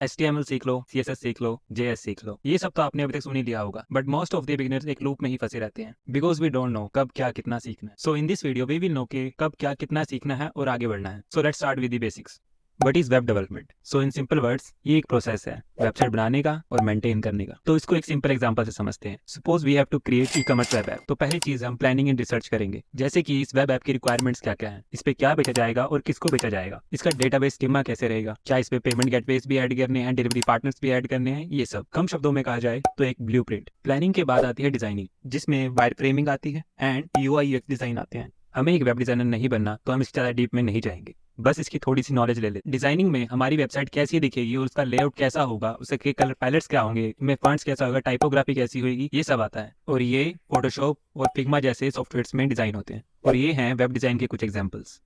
HTML सीख लो, CSS सीख लो, JS सीख लो, ये सब तो आपने अभी तक सुन ही लिया होगा। But most of the beginners एक लूप में ही फंसे रहते हैं बिकॉज वी डोंट नो कब क्या कितना सीखना है। So in this video we will know कि कब क्या कितना सीखना है और आगे बढ़ना है। So let's start with the basics. What is web development? So in simple words, ये एक प्रोसेस है वेबसाइट बनाने का और मेंटेन करने का। तो इसको एक सिंपल एग्जांपल से समझते हैं। Suppose we have to create e commerce web app. तो पहली चीज हम प्लानिंग एंड रिसर्च करेंगे, जैसे कि इस वेब ऐप की रिक्वायरमेंट्स क्या क्या है, इस पे क्या बेचा जाएगा और किसको बेचा जाएगा, इसका डेटाबेस स्कीमा कैसे रहेगा, क्या इस पे पेमेंट गेटवेज भी ऐड करने हैं, डिलीवरी पार्टनर्स भी ऐड करने हैं, ये सब कम शब्दों में कहा जाए तो एक ब्लूप्रिंट। प्लानिंग के बाद आती है डिजाइनिंग, जिसमें वायर फ्रेमिंग आती है एंड UI UX डिजाइन आते हैं। हमें एक वेब डिजाइनर नहीं बनना तो हम इससे ज़्यादा डीप में नहीं जाएंगे, बस इसकी थोड़ी सी नॉलेज ले ले। डिजाइनिंग में हमारी वेबसाइट कैसी दिखेगी और उसका लेआउट कैसा होगा, उसके कलर पैलेट्स क्या होंगे, में फॉन्ट्स कैसा होगा, टाइपोग्राफी कैसी होगी, ये सब आता है। और ये फोटोशॉप और फिग्मा जैसे सॉफ्टवेयर्स में डिजाइन होते हैं। और ये हैं वेब डिजाइन के कुछ एग्जांपल्स।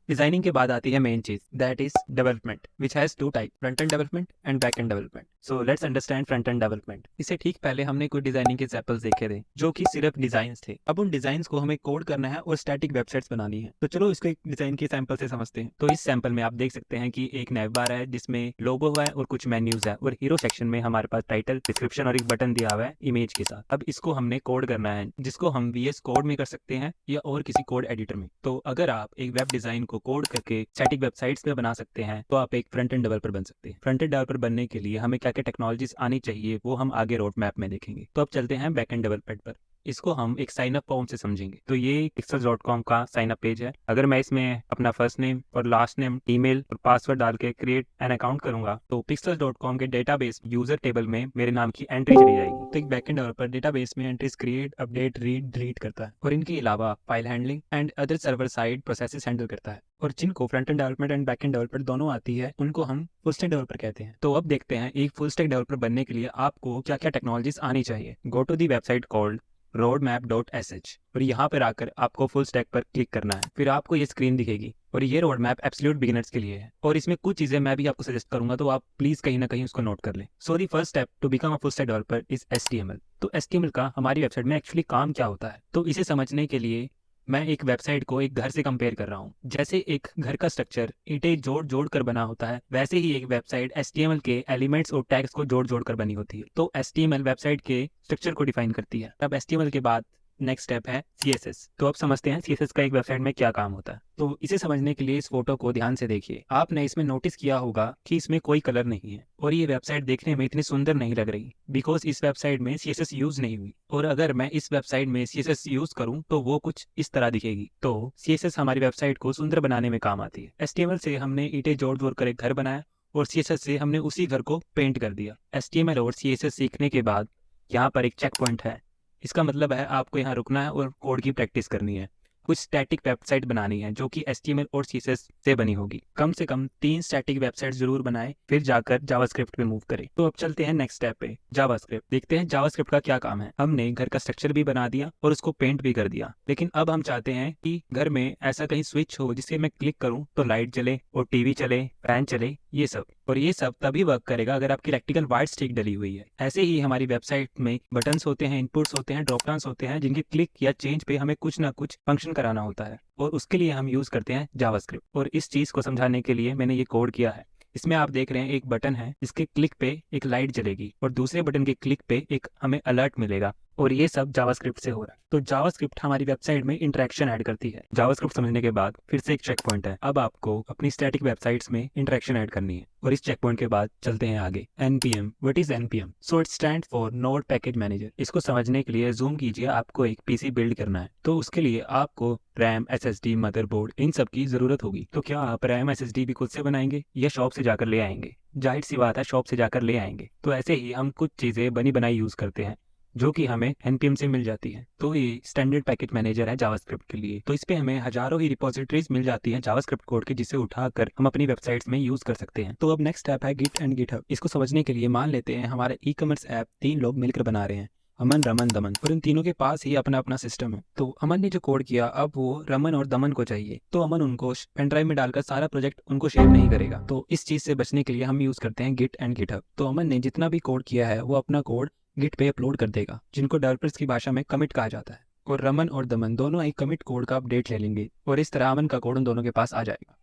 डिजाइनिंग के बाद आती है मेन चीज, that is development, which has two type, front end development and back end development. So let's understand front end development. इससे ठीक पहले हमने कुछ डिजाइनिंग के एग्जांपल्स देखे थे जो कि सिर्फ डिजाइन थे। अब उन डिजाइन्स को हमें कोड करना है और स्टैटिक वेबसाइट्स बनानी है। तो चलो इसको एक डिजाइन के सैंपल से समझते हैं। तो इस सैंपल में आप देख सकते हैं कि एक नैव बार है जिसमें लोगो है और कुछ मेन्यूज है, और हीरो सेक्शन में हमारे पास टाइटल, डिस्क्रिप्शन और एक बटन दिया हुआ है इमेज के साथ। अब इसको हमने कोड करना है, जिसको हम VS कोड में कर सकते हैं या और किसी कोड एडिटर में। तो अगर आप एक वेब डिजाइन को कोड करके स्टैटिक वेबसाइट्स पे बना सकते हैं तो आप एक फ्रंट एंड डेवलपर बन सकते हैं। फ्रंट एंड डेवलपर बनने के लिए हमें क्या क्या टेक्नोलॉजीज आनी चाहिए वो हम आगे रोड मैप में देखेंगे। तो अब चलते हैं बैक एंड डेवलपमेंट पर। इसको हम एक साइन अप फॉर्म से समझेंगे। तो ये pixels.com का साइन अप पेज है। अगर मैं इसमें अपना फर्स्ट नेम और लास्ट नेम, ईमेल और पासवर्ड डाल के क्रिएट एन अकाउंट करूंगा तो pixels.com के डेटाबेस यूजर टेबल में मेरे नाम की एंट्री चली जाएगी। तो एक बैकएंड डेवलपर डेटाबेस में entries create, update, read, delete करता है, और इनके अलावा file handling and other server side processes handle करता है। और जिनको front end development and back end development दोनों आती है उनको हम फुल स्टैक डेवलपर कहते हैं। तो अब देखते हैं एक फुल स्टैक डेवलपर बनने के लिए आपको क्या क्या टेक्नोलॉजीज आनी चाहिए। Go to the website called roadmap.sh और यहाँ पर आकर आपको फुल स्टैक पर क्लिक करना है। फिर आपको ये स्क्रीन दिखेगी और ये रोड मैप एब्सोल्यूट बिगिनर्स के लिए है। और इसमें कुछ चीजें मैं भी आपको सजेस्ट करूंगा, तो आप प्लीज कहीं ना कहीं उसको नोट कर लें। So the first step to become a full stack developer is HTML। तो HTML का हमारी वेबसाइट में एक्चुअली काम क्या होता है, तो इसे समझने के लिए मैं एक वेबसाइट को एक घर से कंपेयर कर रहा हूँ। जैसे एक घर का स्ट्रक्चर ईंटें जोड़ जोड़ कर बना होता है, वैसे ही एक वेबसाइट HTML के एलिमेंट्स और टैग्स को जोड़ जोड़ कर बनी होती है। तो HTML वेबसाइट के स्ट्रक्चर को डिफाइन करती है। अब HTML के बाद नेक्स्ट स्टेप है CSS। तो अब समझते हैं CSS का एक वेबसाइट में क्या काम होता है। तो इसे समझने के लिए इस फोटो को ध्यान से देखिए। आपने इसमें नोटिस किया होगा कि इसमें कोई कलर नहीं है और ये वेबसाइट देखने में इतनी सुंदर नहीं लग रही बिकॉज इस वेबसाइट में CSS यूज नहीं हुई। और अगर मैं इस वेबसाइट में CSS यूज करूं तो वो कुछ इस तरह दिखेगी। तो CSS हमारी वेबसाइट को सुंदर बनाने में काम आती है। HTML से हमने ईंटें जोड़ जोड़ कर एक घर बनाया और CSS से हमने उसी घर को पेंट कर दिया। HTML और CSS सीखने के बाद यहाँ पर एक चेक पॉइंट है। इसका मतलब है आपको यहाँ रुकना है और कोड की प्रैक्टिस करनी है। कुछ स्टैटिक वेबसाइट बनानी है जो कि HTML और CSS से बनी होगी। कम से कम 3 स्टैटिक वेबसाइट जरूर बनाए, फिर जाकर जावास्क्रिप्ट पे मूव करें। तो अब चलते हैं नेक्स्ट स्टेप पे, जावास्क्रिप्ट। देखते हैं जावास्क्रिप्ट का क्या काम है। हमने घर का स्ट्रक्चर भी बना दिया और उसको पेंट भी कर दिया, लेकिन अब हम चाहते हैं कि घर में ऐसा कहीं स्विच हो जिससे मैं क्लिक करूं तो लाइट जले और टीवी चले, फैन चले, ये सब। और ये सब तभी वर्क करेगा अगर आपकी रेक्टिकल वाइट ठीक डली हुई है। ऐसे ही हमारी वेबसाइट में बटन्स होते हैं, इनपुट्स होते हैं, ड्रॉप डाउन्स होते हैं, जिनके क्लिक या चेंज पे हमें कुछ ना कुछ फंक्शन कराना होता है और उसके लिए हम यूज करते हैं जावास्क्रिप्ट। और इस चीज को समझाने के लिए मैंने ये कोड किया है। इसमें आप देख रहे हैं एक बटन है जिसके क्लिक पे एक लाइट जलेगी और दूसरे बटन के क्लिक पे एक हमें अलर्ट मिलेगा, और ये सब जावास्क्रिप्ट से हो रहा है। तो जावास्क्रिप्ट हमारी वेबसाइट में इंटरेक्शन ऐड करती है। जावास्क्रिप्ट समझने के बाद फिर से एक चेक पॉइंट है। अब आपको अपनी स्टैटिक वेबसाइट्स में इंटरेक्शन ऐड करनी है, और इस चेक पॉइंट के बाद चलते हैं आगे। NPM, what is NPM? So it stand for node package manager. इसको समझने के लिए जूम कीजिए, आपको एक PC बिल्ड करना है तो उसके लिए आपको रैम, SSD, मदरबोर्ड, इन सब की जरूरत होगी। तो क्या आप रैम SSD भी खुद से बनाएंगे या शॉप से जाकर ले आएंगे? जाहिर सी बात है, शॉप से जाकर ले आएंगे। तो ऐसे ही हम कुछ चीजें बनी बनाई यूज करते हैं जो कि हमें NPM से मिल जाती है। तो ये स्टैंडर्ड पैकेज मैनेजर है जावास्क्रिप्ट के लिए। तो इस पे हमें हजारों ही रिपोजिटरीज मिल जाती है जावास्क्रिप्ट कोड की, जिसे उठाकर हम अपनी वेबसाइट्स में यूज कर सकते हैं। तो अब नेक्स्ट स्टेप है गिट एंड गिटहब। इसको समझने के लिए मान लेते हैं हमारा ई कॉमर्स ऐप 3 लोग मिलकर बना रहे हैं, अमन, रमन, दमन, और इन तीनों के पास ही अपना अपना सिस्टम है। तो अमन ने जो कोड किया अब वो रमन और दमन को चाहिए, तो अमन उनको पेन ड्राइव में डालकर सारा प्रोजेक्ट उनको शेयर नहीं करेगा। तो इस चीज से बचने के लिए हम यूज करते हैं गिट एंड गिटहब। तो अमन ने जितना भी कोड किया है वो अपना कोड गिट पे अपलोड कर देगा, जिनको डेवलपर्स की भाषा में कमिट कहा जाता है। और रमन और दमन दोनों एक कमिट कोड का अपडेट ले लेंगे और इस तरह अमन का कोड उन दोनों के पास आ जाएगा।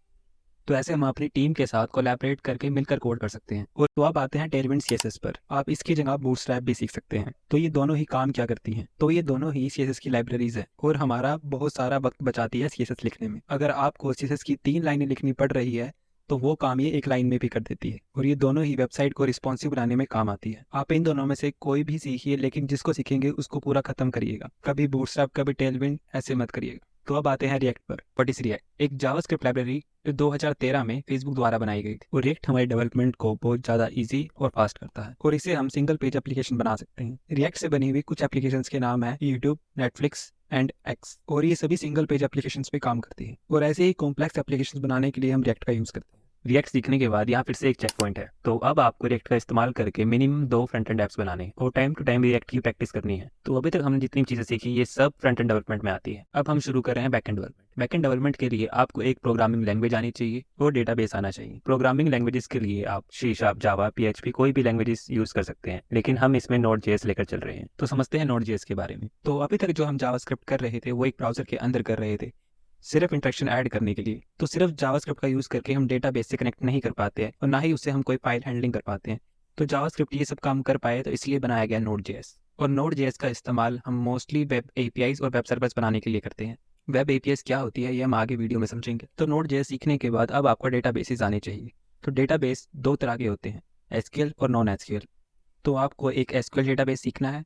तो ऐसे हम अपनी टीम के साथ कोलैबोरेट करके मिलकर कोड कर सकते हैं। और तो अब आते हैं टेलविंड सीएसएस पर। आप इसकी जगह बूटस्ट्रैप भी सीख सकते हैं। तो ये दोनों ही काम क्या करती हैं? तो ये दोनों ही सीएसएस की लाइब्रेरीज है और हमारा बहुत सारा वक्त बचाती है सीएसएस लिखने में। अगर आपको सीएसएस की 3 लाइनें लिखनी पड़ रही है तो वो काम ये 1 लाइन में भी कर देती है। और ये दोनों ही वेबसाइट को रिस्पॉन्सिव बनाने में काम आती है। आप इन दोनों में से कोई भी सीखिए, लेकिन जिसको सीखेंगे उसको पूरा खत्म करिएगा। कभी बूटस्ट्रैप कभी टेलविंड ऐसे मत करिएगा। तो अब आते हैं रिएक्ट पर। What is react? एक जावास्क्रिप्ट लाइब्रेरी जो 2013 में फेसबुक द्वारा बनाई गई थी। और रिएक्ट हमारे डेवलपमेंट को बहुत ज़्यादा इजी और फास्ट करता है और इसे हम सिंगल पेज एप्लीकेशन बना सकते हैं। रिएक्ट से बनी हुई कुछ एप्लीकेशंस के नाम है यूट्यूब, नेटफ्लिक्स एंड एक्स। और ये सभी सिंगल पेज एप्लीकेशंस पे काम करती है। और ऐसे ही कॉम्प्लेक्स एप्लीकेशंस बनाने के लिए हम रिएक्ट का यूज़ करते हैं। रिएक्ट सीखने के बाद यहाँ फिर से एक चेक पॉइंट है। तो अब आपको रिएक्ट का इस्तेमाल करके मिनिमम 2 फ्रंट एंड ऐप्स बनाने हैं और टाइम टू टाइम रिएक्ट की प्रैक्टिस करनी है। तो अभी तक हमने जितनी चीजें सीखी ये सब फ्रंट एंड डेवलपमेंट में आती है। अब हम शुरू कर रहे हैं back end development. Back end development के लिए आपको एक प्रोग्रामिंग लैंग्वेज आनी चाहिए और डेटाबेस आना चाहिए। प्रोग्रामिंग लैंग्वेजेस के लिए आप सी शार्प, जावा, पीएचपी कोई भी लैंग्वेजेस यूज कर सकते हैं, लेकिन हम इसमें नोड.जेएस लेकर चल रहे हैं। तो समझते हैं नोड.जेएस के बारे में। तो अभी तक जो हम जावास्क्रिप्ट कर रहे थे वो एक ब्राउजर के अंदर कर रहे थे, सिर्फ इंटरेक्शन ऐड करने के लिए। तो सिर्फ जावास्क्रिप्ट का यूज़ करके हम डेटाबेस से कनेक्ट नहीं कर पाते हैं और ना ही उससे हम कोई फाइल हैंडलिंग कर पाते हैं। तो जावास्क्रिप्ट ये सब काम कर पाए तो इसलिए बनाया गया नोड.जेएस। और नोड.जेएस का इस्तेमाल हम मोस्टली वेब एपीआईज और वेब सर्वर्स बनाने के लिए करते हैं। वेब एपीआईज क्या होती है ये हम आगे वीडियो में समझेंगे। तो नोड.जेएस सीखने के बाद अब आपको डेटाबेसेस आने चाहिए। तो डेटाबेस 2 तरह के होते हैं, एसक्यूएल और नॉन एसक्यूएल। तो आपको एक एसक्यूएल डेटाबेस सीखना है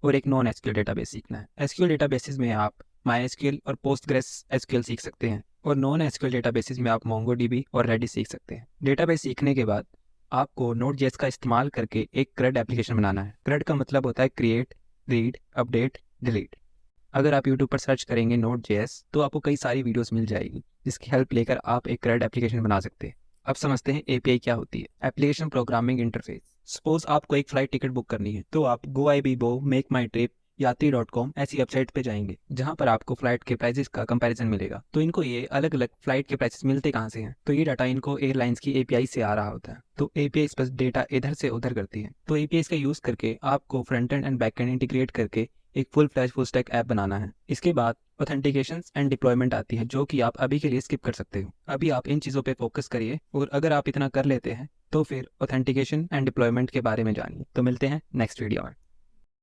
और एक नॉन एसक्यूएल डेटाबेस सीखना है। एसक्यूएल डेटाबेसेस में आप माईएसक्यूएल और पोस्टग्रेस एसक्यूएल सीख सकते हैं और नॉन एसक्यूएल डेटाबेसेस में आप मोंगोडीबी और रेडिस सीख सकते हैं। डेटाबेस सीखने के बाद आपको नोड.जेएस का इस्तेमाल करके एक CRUD एप्लीकेशन बनाना है। CRUD का मतलब होता है क्रिएट, रीड, अपडेट, डिलीट। अगर आप यूट्यूब पर सर्च करेंगे नोड.जेएस तो आपको कई सारी वीडियोस मिल जाएगी जिसकी हेल्प लेकर आप एक CRUD एप्लीकेशन बना सकते हैं। अब समझते हैं एपीआई क्या होती है। Application programming interface. सपोज आपको एक फ्लाइट टिकट बुक करनी है तो आप गोआईबीबो, मेक माई ट्रिप, यात्री.com ऐसी वेबसाइट पे जाएंगे जहां पर आपको फ्लाइट के प्राइसेस का कंपैरिजन मिलेगा। तो इनको ये अलग अलग फ्लाइट के प्राइसेस मिलते कहाँ से हैं? तो ये डाटा इनको एयरलाइंस की एपीआई से आ रहा होता है। तो एपीआई बस डेटा इधर से उधर करती है। तो एपीआई का यूज करके आपको front end and back and integrate करके एक फुल स्टैक ऐप बनाना है। इसके बाद ऑथेंटिकेशन एंड डिप्लॉयमेंट आती है जो कि आप अभी के लिए स्किप कर सकते हो। अभी आप इन चीज़ों पे फोकस करिए और अगर आप इतना कर लेते हैं तो फिर ऑथेंटिकेशन एंड डिप्लॉयमेंट के बारे में जानिए। तो मिलते हैं नेक्स्ट वीडियो में।